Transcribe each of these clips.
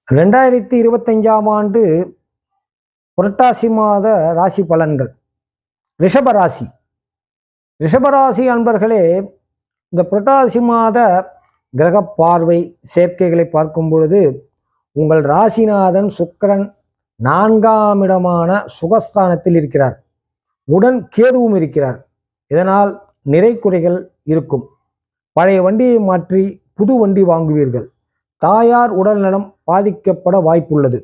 2025ஆம் ஆண்டு புரட்டாசி மாத ராசி பலன்கள். ரிஷபராசி. ரிஷபராசி அன்பர்களே, இந்த புரட்டாசி மாத கிரக பார்வை சேர்க்கைகளை பார்க்கும் பொழுது உங்கள் ராசிநாதன் சுக்கிரன் 4ஆம் இடமான சுகஸ்தானத்தில் இருக்கிறார். உடன் கேதுவும் இருக்கிறார். இதனால் நிறை குறைகள் இருக்கும். பழைய வண்டியை மாற்றி புது வண்டி வாங்குவீர்கள். தாயார் உடல்நலம் பாதிக்கப்பட வாய்ப்புள்ளது.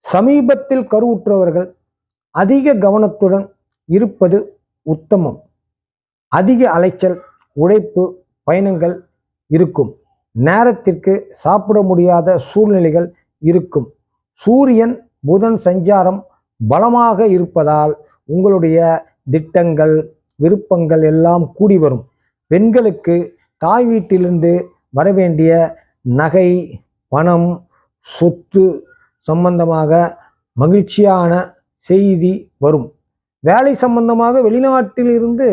சமீபத்தில் கருவுற்றவர்கள் அதிக கவனத்துடன் இருப்பது உத்தமம். அதிக அலைச்சல், உழைப்பு, பயணங்கள் இருக்கும். நேரத்திற்கு சாப்பிட முடியாத சூழ்நிலைகள் இருக்கும். சூரியன் புதன் சஞ்சாரம் பலமாக இருப்பதால் உங்களுடைய திட்டங்கள், விருப்பங்கள் எல்லாம் கூடி வரும். பெண்களுக்கு தாய் வீட்டிலிருந்து வரவேண்டிய நகை, பணம், சொத்து சம்பந்தமாக மகிழ்ச்சியான செய்தி வரும். வேலை சம்பந்தமாக வெளிநாட்டில் இருந்து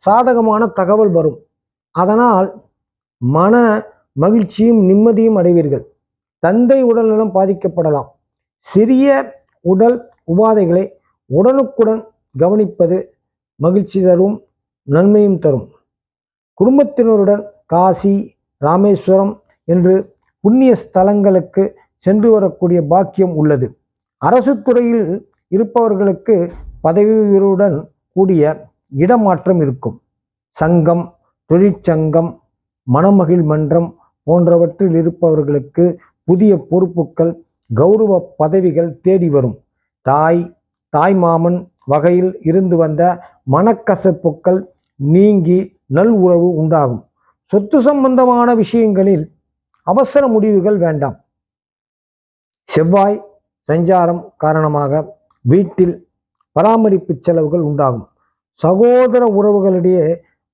சாதகமான தகவல் வரும். அதனால் மன மகிழ்ச்சியும் நிம்மதியும் அடைவீர்கள். தந்தை உடல்நலம் பாதிக்கப்படலாம். சிறிய உடல் உபாதைகளை உடனுக்குடன் கவனிப்பது மகிழ்ச்சி தரும், நன்மையும் தரும். குடும்பத்தினருடன் காசி, ராமேஸ்வரம் என்று புண்ணிய ஸ்தலங்களுக்கு சென்று வரக்கூடிய பாக்கியம் உள்ளது. அரசு துறையில் இருப்பவர்களுக்கு பதவி உயர்வுடன் கூடிய இடமாற்றம் இருக்கும். சங்கம், தொழிற்சங்கம், மணமகிழ் மன்றம் போன்றவற்றில் இருப்பவர்களுக்கு புதிய பொறுப்புகள், கௌரவ பதவிகள் தேடி வரும். தாய் மாமன் வகையில் இருந்து வந்த மனக்கசப்புக்கள் நீங்கி நல் உறவு உண்டாகும். சொத்து சம்பந்தமான விஷயங்களில் அவசர முடிவுகள் வேண்டாம். செவ்வாய் சஞ்சாரம் காரணமாக வீட்டில் பராமரிப்பு செலவுகள் உண்டாகும். சகோதர உறவுகளிடையே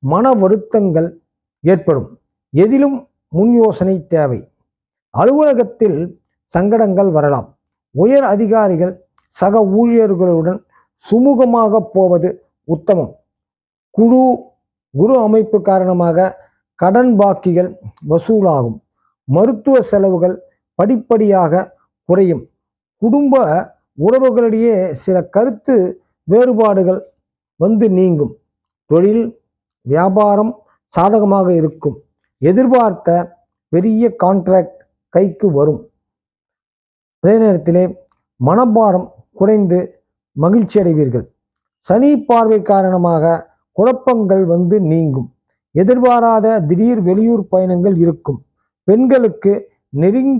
மன வருத்தங்கள் ஏற்படும். எதிலும் முன் யோசனை தேவை. அலுவலகத்தில் சங்கடங்கள் வரலாம். உயர் அதிகாரிகள் சக ஊழியர்களுடன் சுமூகமாக போவது உத்தமம். குரு அமைப்பு காரணமாக கடன் பாக்கிகள் வசூலாகும். மருத்துவ செலவுகள் படிப்படியாக குறையும். குடும்ப உறவுகளிடையே சில கருத்து வேறுபாடுகள் வந்து நீங்கும். தொழில், வியாபாரம் சாதகமாக இருக்கும். எதிர்பார்த்த பெரிய கான்ட்ராக்ட் கைக்கு வரும். அதே நேரத்திலே மனபாரம் குறைந்து மகிழ்ச்சி அடைவீர்கள். சனி பார்வை காரணமாக குழப்பங்கள் வந்து நீங்கும். எதிர்பாராத திடீர் வெளியூர் பயணங்கள் இருக்கும். பெண்களுக்கு